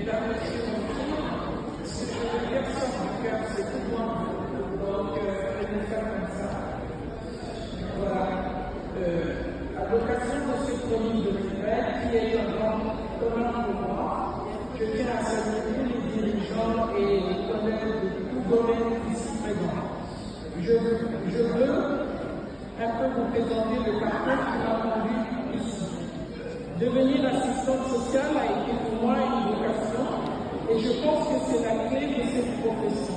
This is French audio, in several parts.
Mesdames, Messieurs, ce que je veux dire ça du cœur, c'est tout moi. Donc, je vais faire comme ça. Voilà. À l'occasion de cette chronique de Noël, qui est un grand commun pour moi, je tiens à saluer tous les dirigeants et les collègues de tout domaine ici présents. Je veux un peu vous présenter le parcours qui m'a conduit ici. Devenir assistante sociale a été pour moi une vocation et je pense que c'est la clé de cette profession.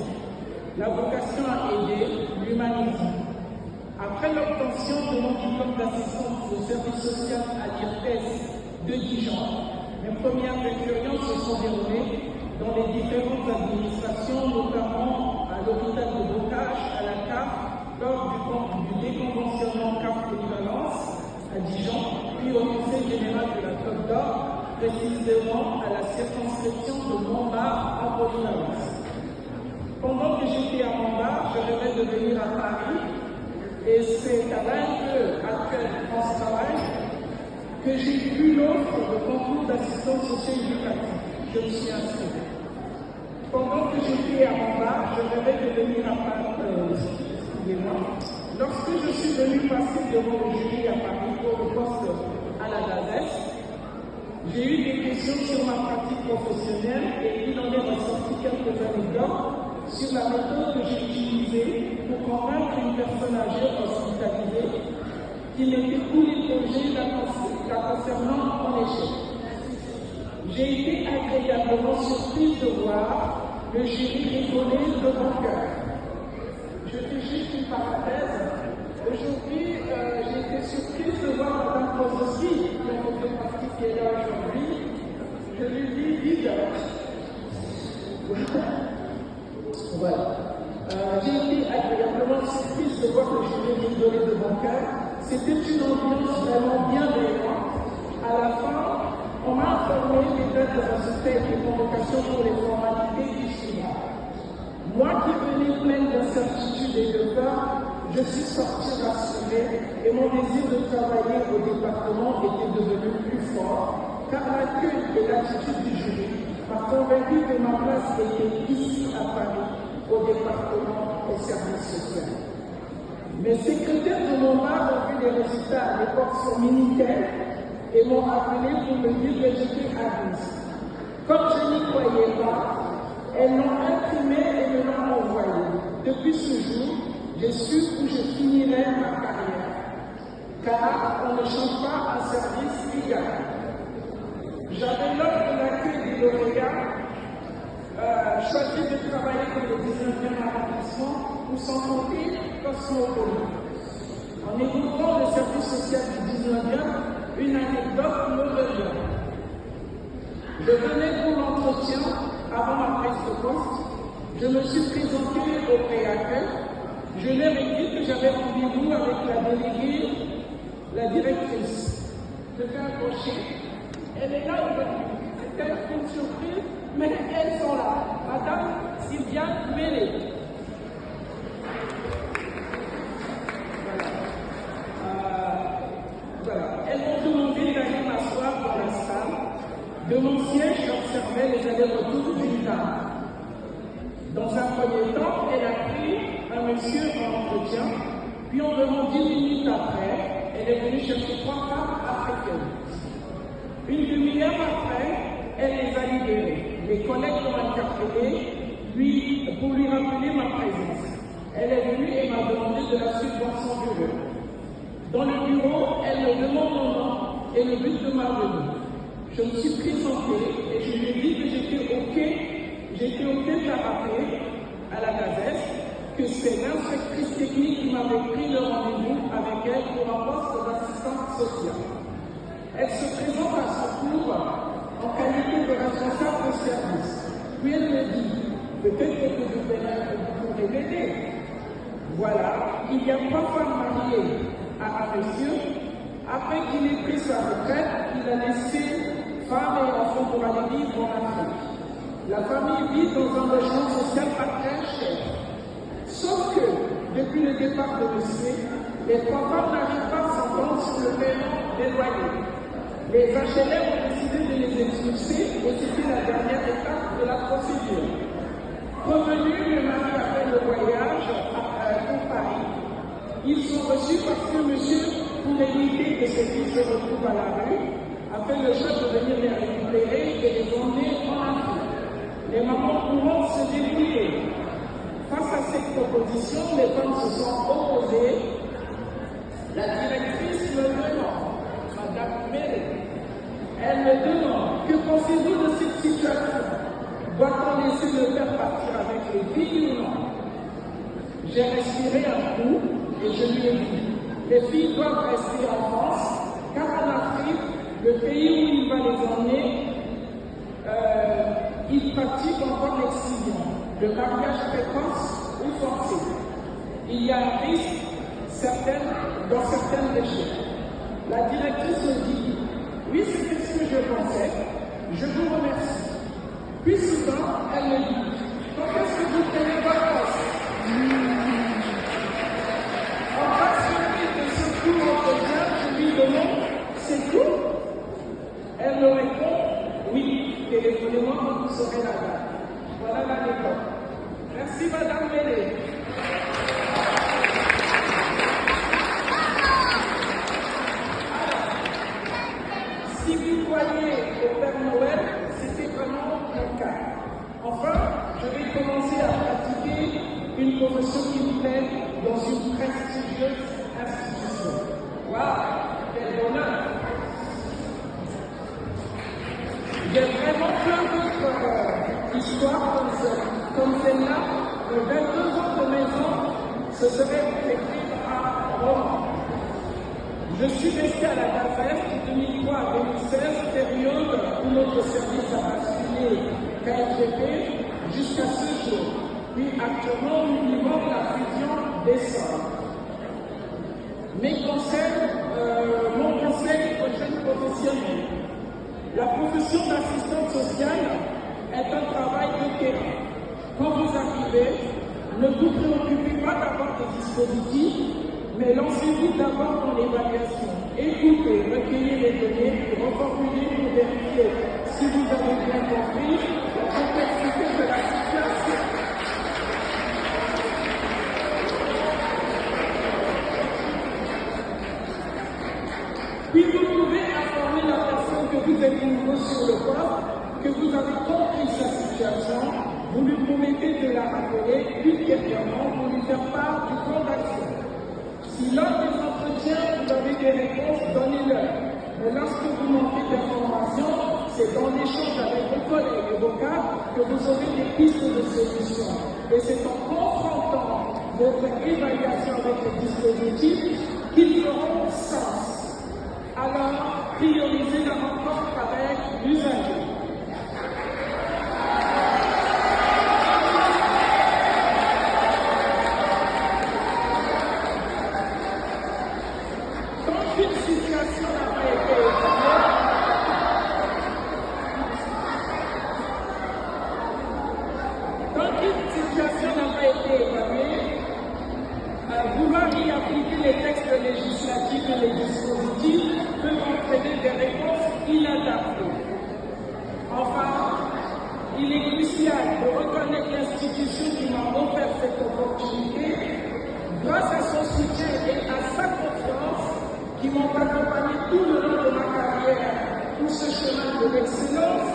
La vocation à aider, l'humanisme. Après l'obtention de mon diplôme d'assistante au service social à l'IRPES de Dijon, mes premières expériences se sont déroulées dans les différentes administrations, notamment à l'hôpital de Bocage, à la CAF, lors du déconventionnement CAF Polyvalence à Dijon, puis au Conseil général de la Côte d'Or, précisément à la circonscription de Montbard en Polyvalence. Pendant que j'étais à Montbard, je rêvais de venir à Paris, et c'est à l'ANE actuelle France Travail que j'ai eu l'offre de concours d'assistance socio-éducative. Je me suis inscrite. Pendant que j'étais à Montbard, je rêvais de venir à Paris. Excusez-moi. Lorsque je suis venu passer devant le jury à Paris pour le poste à la DASES, j'ai eu des questions sur ma pratique professionnelle et il en est ressorti quelques anecdotes sur la méthode que j'ai utilisée pour convaincre une personne âgée hospitalisée qui m'était coulé le projet la concernant en échec. J'ai été agréablement surprise de voir le jury rigoler de mon cœur. Je fais juste une parenthèse. Aujourd'hui, j'ai été surprise de voir Mme Pozowski, qui en fait partie qui est là aujourd'hui. Je lui dis vite. Voilà. J'ai été agréablement surprise de voir le jury rigoler de mon cœur. C'était une ambiance vraiment bienveillante. À la fin, on m'a informé des dates de résultats et des convocations pour les formalités du suivant. Moi qui venais pleine d'incertitude et de peur, je suis sortie rassurée et mon désir de travailler au département était devenu plus fort, car l'accueil et l'attitude du jury m'a convaincu que ma place était ici à Paris, au département au service social. Mes secrétaires de mon bar ont vu les résultats à l'époque sur Minitel et m'ont appelé pour me dire que j'étais admise. Comme je n'y croyais pas, elles l'ont imprimé et me l'ont envoyé. Depuis ce jour, j'ai su où je finirais ma carrière, car on ne change pas un service qui gagne. J'avais lors de l'accueil des lauréats choisi de travailler dans le 19e arrondissement pour s'en compter cosmopolite. En écoutant le service social du 19e, une anecdote me revient. Je venais pour l'entretien avant ma prise de poste. Je me suis présenté au préaccueil. Je leur ai dit que j'avais rendez-vous avec la déléguée, la directrice. Je fais un crochet. Elle est là aujourd'hui. C'était une surprise, mais elles sont là. Madame Sylvia Mélé. Voilà. Elles m'ont demandé d'aller m'asseoir dans la salle. De mon siège, j'observais les allers-retours d'une dame. Dans un premier temps, elle a pris un monsieur en entretien, puis environ 10 minutes après, elle est venue chercher 3 femmes africaines. Une demi-heure après, elle les a libérées. Les collègues l'ont interpellée pour lui rappeler ma présence. Elle est venue et m'a demandé de la suivre dans son bureau. Dans le bureau, elle me demande mon nom et le but de ma venue. Je me suis présentée et je lui ai dit que j'étais OK de la rappeler à la DASES que c'est l'inspectrice technique qui m'avait pris le rendez-vous avec elle pour un poste d'assistante sociale. Elle se présente à son tour en qualité de responsable de service. Puis elle me dit, peut-être que vous pourrez m'aider. Voilà, il y a 3 femmes mariées à un monsieur. Après qu'il ait pris sa retraite, il a laissé femmes et enfants pour aller vivre en Afrique. La famille vit dans un logement social pas très cher. Sauf que, depuis le départ de monsieur, les 3 femmes n'arrivent pas à s'entendre sur le paiement des loyers. Les HLM ont décidé de les expulser et c'était la dernière étape Ils sont reçus parce que monsieur, pour éviter que ces filles se retrouvent à la rue, a fait le choix de venir les récupérer et les emmener en Afrique. Les mamans pourront se débrouiller. Face à cette proposition, les femmes se sont opposées. La directrice me demande, Madame Mélé, elle me demande, que pensez-vous de cette situation? Doit-on laisser le père partir avec les filles ou non? J'ai respiré un coup et je lui ai dit, les filles doivent rester en France, car en Afrique, le pays où il va les emmener, ils pratiquent encore l'excision, le mariage précoce ou forcé. Il y a un risque dans certaines régions. La directrice me dit, oui, c'est ce que je pensais, je vous remercie. Puis souvent, elle me dit, quand est-ce que vous prenez vacances? En face de ce court entretien, je lui demande, c'est tout? Elle me répond, oui, téléphonez-moi quand vous serez là-bas. Voilà l'anecdote. Merci Madame Mélé. Si vous voyez au Père Noël, c'était vraiment mon cas. Enfin, je vais commencer à pratiquer une profession qui me plaît dans une prestigieuse institution. Waouh, quel bonheur! J'ai vraiment plein d'autres histoires comme celle-là. Le 22 ans de maison, ce serait écrit à Rome. Je suis resté à la CAFES de 2003 à 2016, période où notre service a basculé KFGP jusqu'à ce jour. Puis actuellement, nous vivons la fusion des sols. Mon conseil aux jeunes professionnels. La profession d'assistante sociale est un travail de terrain. Quand vous arrivez, ne vous préoccupez pas d'avoir des dispositifs, mais lancez-vous d'abord dans l'évaluation. Écoutez, recueillez les données et reformulez pour vérifier si vous avez bien compris la complexité de la situation. Puis vous pouvez informer la personne que vous êtes nouveau sur le poste, que vous avez compris sa situation, vous lui promettez de la rappeler ultérieurement pour lui faire part du plan d'action. Si lors des entretiens vous avez des réponses, donnez-leur. Mais lorsque vous manquez d'informations, c'est dans l'échange avec vos collègues et vos cadres que vous aurez des pistes de solution. Et c'est en confrontant votre évaluation avec les dispositifs qu'ils auront sens. Alors, priorisez la rencontre avec l'usager. Quand une situation n'a pas été évaluée, vouloir y appliquer les textes législatifs et les dispositifs peut entraîner des réponses inadaptées. Enfin, il est crucial de reconnaître l'institution qui m'a offert cette opportunité grâce à son soutien et à sa confiance qui m'ont accompagné tout le long de ma carrière pour ce chemin de l'excellence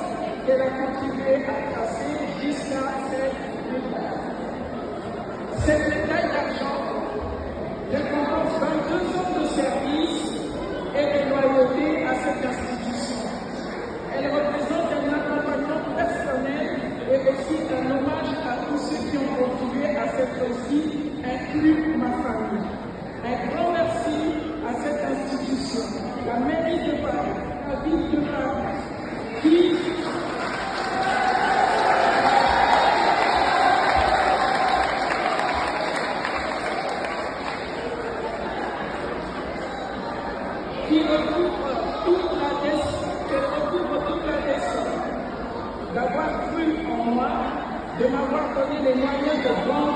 qu'elle a contribué à tracer jusqu'à cette médaille. Cette médaille d'argent récompense 22 ans de service et de loyauté à cette institution. Elle représente un accompagnement personnel et aussi un hommage à tous ceux qui ont contribué à cette réussite, inclus ma famille. Un grand merci à cette institution, la mairie de Paris, la ville de Paris, qui recouvre toute la descente, d'avoir cru en moi, de m'avoir donné les moyens de vendre